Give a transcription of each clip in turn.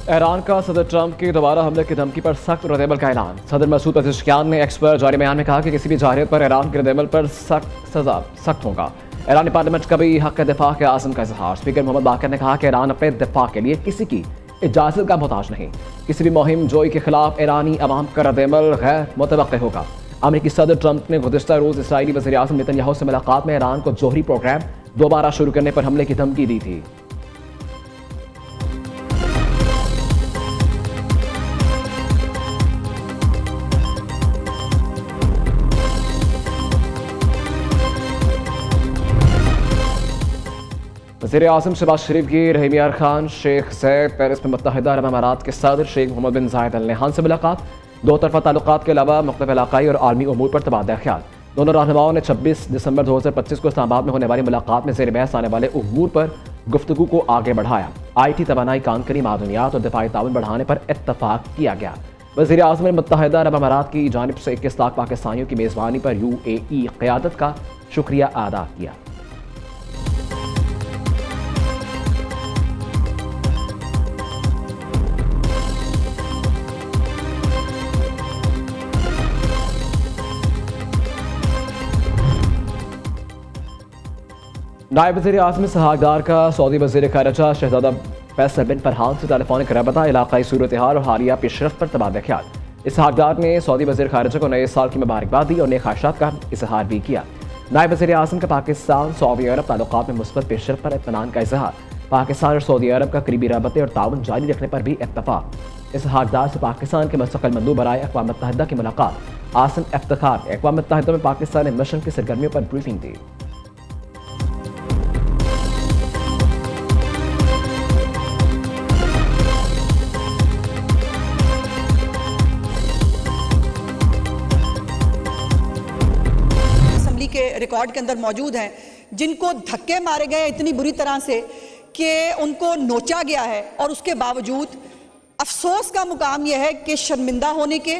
Iran का सदर Trump के दोबारा हमले की धमकी पर सख्त रद्द-ए-अमल का ऐलान। सदर मसूद पेज़ेश्कियान ने एक्स पर जारी बयान में कहा कि किसी भी जारहियत पर ईरान के रद्द-ए-अमल पर सख्त होगा। ईरानी पार्लियामेंट का भी हक दिफा के आज़म का इजहार। स्पीकर मोहम्मद बाकर ने कहा कि ईरान अपने दिफा के लिए किसी की इजाज़त का मोहताज नहीं। किसी भी मुहिम जोई के खिलाफ ईरानी अवाम का रद्द-ए-अमल गैर मुतवक्किल होगा। अमेरिकी सदर ट्रंप ने गुज़िश्ता रोज़ इसराइली वज़ीर आज़म नेतन्याहू से मुलाकात में ईरान को जोहरी प्रोग्राम दोबारा शुरू करने पर हमले की धमकी दी थी। वज़ीर आज़म शहबाज शरीफ की रहीम यार खान शेख ज़ैद पेरिस में मुत्तहिदा अरब अमारात के सदर शेख मोहम्मद बिन ज़ायद अल नहयान से मुलाकात। दो तरफा ताल्लुकात के अलावा मुख्तलिफ इलाकाई और आलमी उमूर पर तबादला ख्याल। दोनों रहनुमाओं ने 26 दिसंबर 2025 को इस्लामाबाद में होने वाली मुलाकात में ज़ेर बहस आने वाले उमूर पर गुफ्तगू को आगे बढ़ाया। IT, तवानाई, कानकनी, मादनियात और दिफाई ताउन बढ़ाने पर इत्तफाक किया गया। वज़ीर आज़म ने मुत्तहिदा अरब अमारात की जानिब से 21 लाख पाकिस्तानियों की मेज़बानी पर UAE क़यादत का शुक्रिया अदा किया। नायब वज़ीर आज़म इसहाक़ का सऊदी वज़ीर ख़ारिजा शहज़ादा फैसल बिन फरहान से टेलीफोनिक रबता, इलाक़ाई सूरत हाल और हालिया पेशरफ़ पर तबादला ख्याल। इसहाक़ ने सऊदी वज़ीर ख़ारिजा को नए साल की मुबारकबाद दी और नए ख्वाहिशात का इजहार भी किया। नायब वज़ीर आज़म का पाकिस्तान सऊदी अरब ताल्लुकात में मुस्बत पेशरफ़ पर इत्मीनान का इजहार। पाकिस्तान और सऊदी अरब का करीबी रबते और ताउन जारी रखने पर भी इत्तफ़ाक़। इसहाक़ से पाकिस्तान के मुस्तक़िल मंदूब बराए अक़वाम मुत्तहिदा की मुलाकात। आसिम इफ्तिख़ार ने अक़वाम मुत्तहिदा में पाकिस्तान मिशन की सरगर्मियों पर ब्रीफिंग दी। के रिकॉर्ड के अंदर मौजूद हैं, जिनको धक्के मारे गए इतनी बुरी तरह से कि उनको नोचा गया है, और उसके बावजूद अफसोस का मुकाम यह है कि शर्मिंदा होने के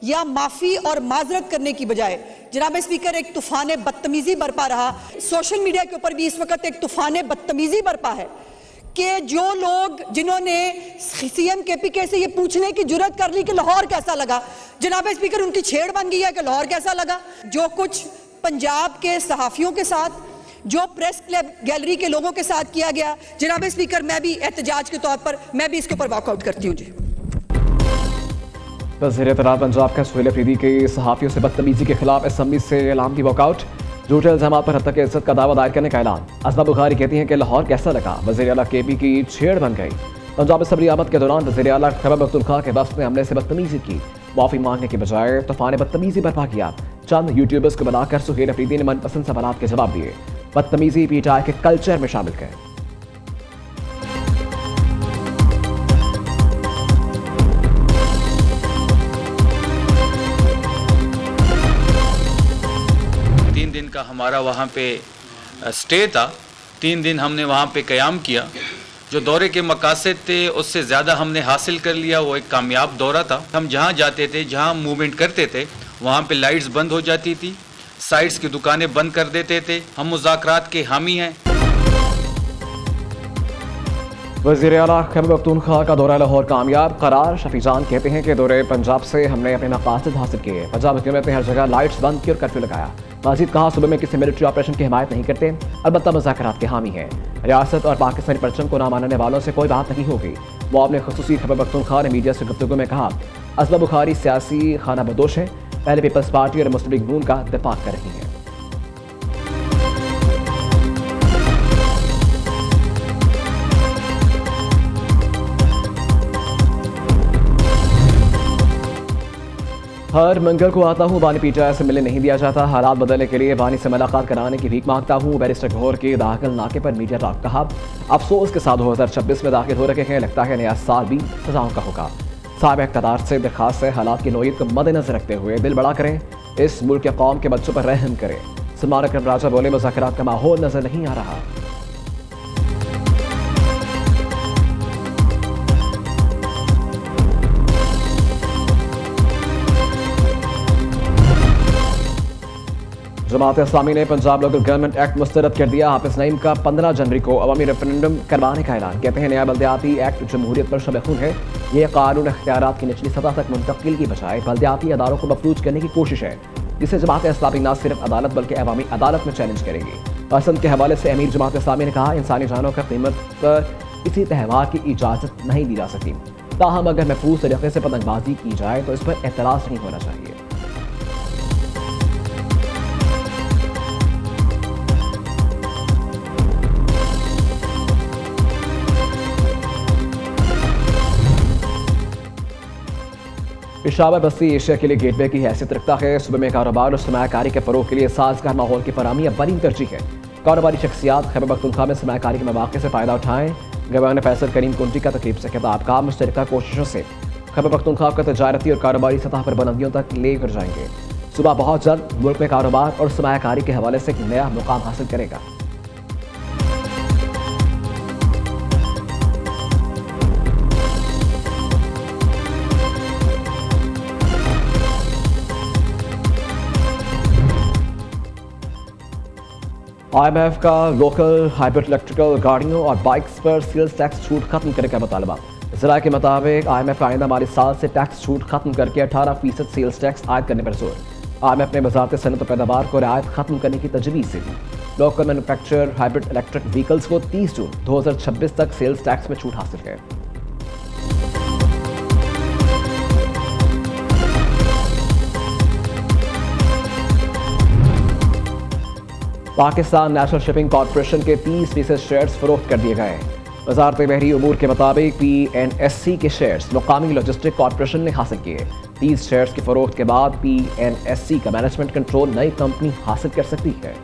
या माफ़ी और माजरत करने की बजाय जनाब स्पीकर एक तूफ़ान बदतमीज़ी बरपा रहा। सोशल मीडिया के ऊपर भी इस वक्त एक तूफ़ान बदतमीज़ी बरपा है कि जो लोग जिन्होंने CM KPK से ये पूछने की जुर्रत कर ली कि लाहौर कैसा लगा, जनाब स्पीकर उनकी छेड़ बन गई है कि लाहौर कैसा लगा। जो कुछ पंजाब के सहाफ़ियों के साथ, जो प्रेस क्लब गैलरी के लोगों के साथ किया गया, जनाब स्पीकर मैं भी एहतजाज के तौर पर मैं भी इसके ऊपर वॉकआउट करती हूँ। जी वज़ीर इत्तलात पंजाब का सुहेल अफरीदी के सहाफ़ियों से बदतमीज़ी के खिलाफ असम्बली से ऐलान की वॉकआउट। झूठे इल्ज़ाम पर हत्या के इज्जत का दावा दायर करने का ऐलान। असमा बुखारी कहती हैं कि लाहौर कैसा लगा, वज़ीर आला KP की छेड़ बन गई। पंजाब असम्बली आमद के दौरान वज़ीर आला खैबर पख्तूनख्वा के बस ने हमले से बदतमीज़ी की। माफ़ी मांगने के बजाय तूफ़ान बदतमीज़ी बर्पा किया। चंद यूट्यूबर्स को बनाकर सुहेल अफरीदी ने मनपसंद सवालात के जवाब दिए। बदतमीज़ी PTI के कल्चर में शामिल है। तीन दिन का हमारा वहाँ पे स्टे था। 3 दिन हमने वहाँ पे क़याम किया। जो दौरे के मकासद थे उससे ज़्यादा हमने हासिल कर लिया। वो एक कामयाब दौरा था। हम जहाँ जाते थे, जहाँ मूवमेंट करते थे, वहाँ पे लाइट्स बंद हो जाती थी, साइड्स की दुकानें बंद कर देते थे। हम मुज़ाकरात के हामी हैं। वज़ीर आला खैबर पख्तूनख्वा का दौरा लाहौर कामयाब करार। शफी जान कहते हैं कि दौरे पंजाब से हमने अपने मकासद हासिल किए। पंजाब हुकूमत ने हर जगह लाइट्स बंद की और कर्फ्यू लगाया। मजीद कहा सूबे में किसी मिलिट्री ऑपरेशन की हिमायत नहीं करते, अलबत्ता मुज़ाकरात के हामी हैं। रियासत और पाकिस्तानी परचम को ना मानने वालों से कोई बात नहीं होगी। मुआवने ख़ुसूसी खैबर पख्तूनख्वा ने मीडिया से गुफ्तगू में कहा, असमा बुखारी सियासी खाना बदोश है, पहले पीपल्स पार्टी और मुस्लिम लीग नून का दिफा कर रही है। हर मंगल को आता हूँ, बानी PTI से मिलने नहीं दिया जाता। हालात बदलने के लिए बानी से मुलाकात कराने की भीख मांगता हूँ। बैरिस्टर गौहर के दाखिल नाके पर मीडिया टॉक कहा, अफसोस के साथ 2026 में दाखिल हो रखे हैं, लगता है नया साल भी सजाओं का होगा। साहब इक़्तिदार से दरखास्त है, हालात की नोयत को मद्देनजर रखते हुए दिल बड़ा करें, इस मुल्क के कौम के बच्चों पर रहम करें। सलमान अकरम राजा बोले, मुज़ाकरात का माहौल नजर नहीं आ रहा। जमात इस्लामी ने पंजाब लोकल गवर्नमेंट एक्ट मुस्तरद कर दिया। हाफिज नईम का 15 जनवरी को अवामी रेफरेंडम करवाने का ऐलान। कहते हैं नया बल्दियाती एक्ट जमहूरियत पर शब-ए-खून है। ये कानून इख्तियारात की निचली सतह तक मुंतकिल की बजाय बल्दियाती अदालों को मफलूज करने की कोशिश है, जिसे जमात इस्लामी न सिर्फ अदालत बल्कि अवामी अदालत में चैलेंज करेगी। पसंद के हवाले से अमीर जमात इस्लामी ने कहा, इंसानी जानों का कीमत पर किसी त्यौहार की इजाज़त नहीं दी जा सकती, ताहम अगर महफूज तरीके से पतंगबाजी की जाए तो इस पर एतराज़ नहीं होना चाहिए। पेशावर बस्ती एशिया के लिए गेटवे की हैसियत रखता है। सूबे में कारोबार और सरमायाकारी के फरोग के लिए साजगार माहौल की फराहमी अब बड़ी तरजीह है। कारोबारी शख्सियात खैबर पख्तूनख्वा में सरमायाकारी के मौके से फ़ायदा उठाएं। गवर्नर फैसल करीम कुंटी का तकरीब से खिताब। काम मुश्तरका कोशिशों से खैबर पख्तूनख्वा को तजारती और कारोबारी सतह पर बुलंदियों तक लेकर जाएंगे। सूबा बहुत जल्द मुल्क में कारोबार और सरमायाकारी के हवाले से एक नया मुकाम हासिल करेगा। IMF का लोकल हाइब्रिड इलेक्ट्रिकल गाड़ियों और बाइक्स पर सेल्स टैक्स छूट खत्म करने का मुतालबा। ज़रा के मुताबिक IMF आइंदा माली साल से टैक्स छूट खत्म करके 18% सेल्स टैक्स आयद करने पर जोर। IMF ने वज़ारत सनअत और पैदावार को रियायत खत्म करने की तजवीज़ से दी। Local manufacture hybrid electric vehicles को 30 जून 2026 तक सेल्स टैक्स में छूट हासिल है। पाकिस्तान नेशनल शिपिंग कॉरपोरेशन के 30% शेयर्स फरोख्त कर दिए गए। वज़ारत बहरी उमूर के मुताबिक PNSC के शेयर्स मुकामी लॉजिस्टिक कॉरपोरेशन ने हासिल किए। 30 शेयर्स की फरोख्त के बाद PNSC का मैनेजमेंट कंट्रोल नई कंपनी हासिल कर सकती है।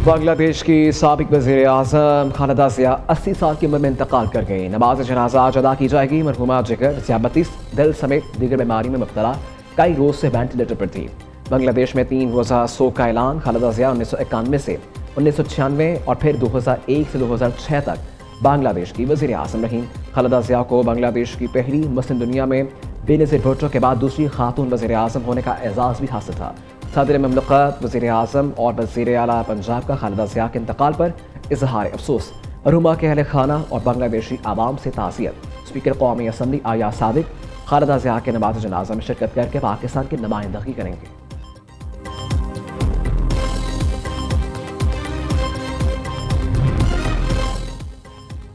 बांग्लादेश की साबिक वज़ीर आज़म खालिदा ज़िया 80 साल की उम्र में इंतकाल कर गई। नमाज जनाजा आज अदा की जाएगी। मरहूमा जिगर, ज़ियाबतीस, दिल समेत दीगर बीमारी में मुब्तला कई रोज से वेंटिलेटर पर थी। बांग्लादेश में 3 रोज़ा सोग का ऐलान। खालिदा ज़िया 1991 से 1996 और फिर 2001 से 2006 तक बांग्लादेश की वज़ीर आज़म रहीं। खालिदा ज़िया को बांग्लादेश की पहली मुस्लिम दुनिया में बेनज़ीर भुट्टो के बाद दूसरी खातून वज़ीर आज़म होने का एजाज़ भी हासिल था। सदर ममलकत, वज़ीर आज़म और वज़ीर आला पंजाब का खालिदा ज़िया के इंतकाल पर इजहार अफसोस। मरहूमा के अहले खाना और बांग्लादेशी आवाम से ताज़ियत। स्पीकर कौमी असम्बली आया सादिक खालिदा ज़िया के नमाज जनाजा में शिरकत करके पाकिस्तान की नुमाइंदगी करेंगे।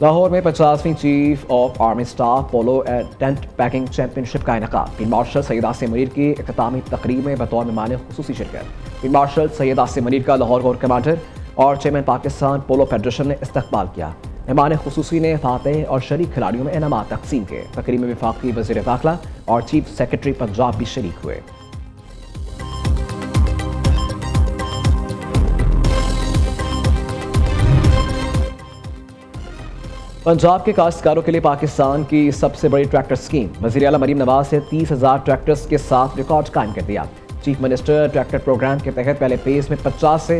लाहौर में 50वीं chief of army staff polo and tent pegging championship का इनेकाद। फील्ड मार्शल सैयद आसिम मुनीर की इख्तितामी तकरीब में बतौर मेहमान खुसूसी शिरकत। फील्ड मार्शल सैयद आसिम मुनीर का लाहौर कोर कमांडर और चेयरमैन पाकिस्तान पोलो फेडरेशन ने इस्तकबाल किया। मेहमान खुसूसी ने फातेह और शरीक खिलाड़ियों में इनामात तकसीम किए। तकरीब में वफाकी वज़ीर दाखिला और चीफ सेक्रेटरी पंजाब भी शरीक हुए। पंजाब के काश्तकारों के लिए पाकिस्तान की सबसे बड़ी ट्रैक्टर स्कीम। वज़ीर आला मरीम नवाज ने 30,000 ट्रैक्टर्स के साथ रिकॉर्ड कायम कर दिया। चीफ मिनिस्टर ट्रैक्टर प्रोग्राम के तहत पहले फेज में 50 से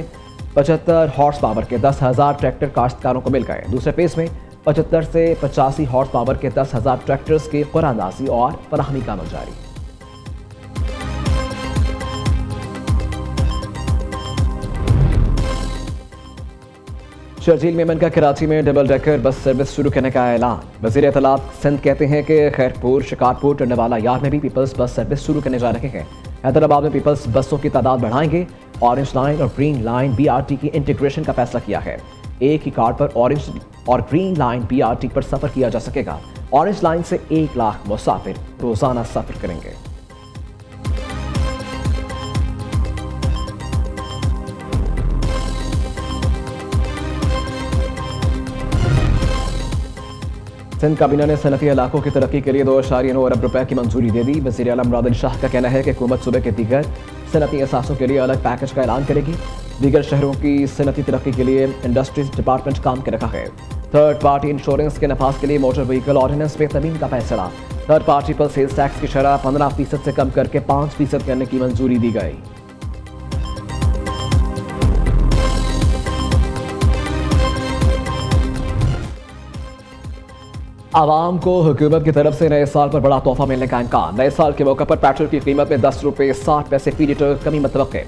75 हॉर्स पावर के 10,000 ट्रैक्टर काश्तकारों को मिल गए। दूसरे फेज में 75 से 85 हॉर्स पावर के 10,000 ट्रैक्टर्स की क़ुरानंदाज़ी और फराहमी का अमल जारी। शर्जील मेमन का कराची में डबल डेकर बस सर्विस शुरू करने का ऐलान। वज़ीर इत्तलात सिंध कहते हैं कि खैरपुर, शिकारपुर, टंडवाला यार में भी पीपल्स बस सर्विस शुरू करने जा रहे हैं। हैदराबाद में पीपल्स बसों की तादाद बढ़ाएंगे। ऑरेंज लाइन और ग्रीन लाइन BRT की इंटीग्रेशन का फैसला किया है। एक ही कार्ड पर ऑरेंज और ग्रीन लाइन BRT पर सफ़र किया जा सकेगा। ऑरेंज लाइन से 1 लाख मुसाफिर रोज़ाना सफ़र करेंगे। सिंध काबीना ने सनती इलाकों की तरक्की के लिए 2.9 अरब रुपए की मंजूरी दे दी। वज़ीर आला मुराद अली शाह का कहना है कि हुकूमत सूबे के दीगर सनती असासों के लिए अलग पैकेज का ऐलान करेगी। दीगर शहरों की सनती तरक्की के लिए इंडस्ट्रीज डिपार्टमेंट काम कर रखा है। थर्ड पार्टी इंश्योरेंस के नफाज के लिए मोटर व्हीकल ऑर्डिनेंस में तमीम का फैसला। थर्ड पार्टी पर सेल्स टैक्स की शरह 15% से कम करके 5% करने की मंजूरी दी गई। आवाम को हुकूमत की तरफ से नए साल पर बड़ा तोहफा मिलने का इम्कान। नए साल के मौके पर पेट्रोल की कीमत में 10 रुपये 60 पैसे फी लीटर कमी मतवक्के।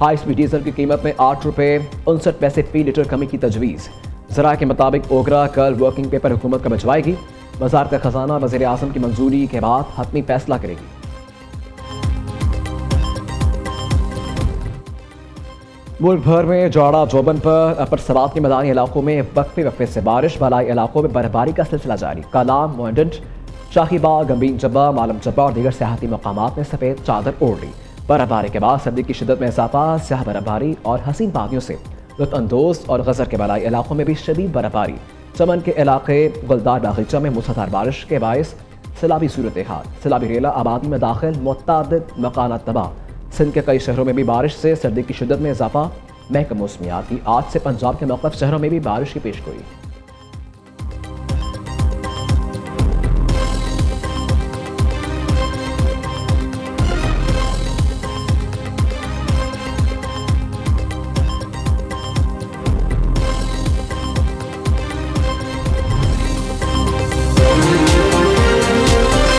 हाई स्पीड डीजल की कीमत में 8 रुपये 59 पैसे फी लीटर कमी की तजवीज़। ज़रा के मुताबिक ओगरा कल वर्किंग पेपर हुकूमत को भिजवाएगी। वज़ारत ख़जाना वज़ीर आज़म की मंजूरी के बाद हतमी फैसला करेगी। मुल्क भर में जाड़ा जोबन पर अपर सवात के मैदानी इलाकों में वक्फे वक्फे से बारिश, बलाई इलाकों में बर्फबारी का सिलसिला जारी। कलाम, मोहडंट, शाहीबाग, गंभीर जब्बा, मालम जब्बा और दीगर सियाहती मकामात में सफ़ेद चादर ओढ़ ली। बर्फबारी के बाद सर्दी की शिद्दत में इजाफा, स्याह बर्फबारी और हसीन वादियों से लुत्फअंदोज़ और गज़र के बलाई इलाकों में भी शदीद बर्फबारी। चमन के इलाके गुलदार बागीचा में मूसलाधार बारिश के बायस सैलाबी सूरत हाल। सैलाबी रेला आबादी में दाखिल, मुतअद्दिद मकानात तबाह। सिंध के कई शहरों में भी बारिश से सर्दी की शिद्दत में इजाफा। महकमा मौसमियात की आज से पंजाब के मुख्तलिफ शहरों में भी बारिश की पेशगोई।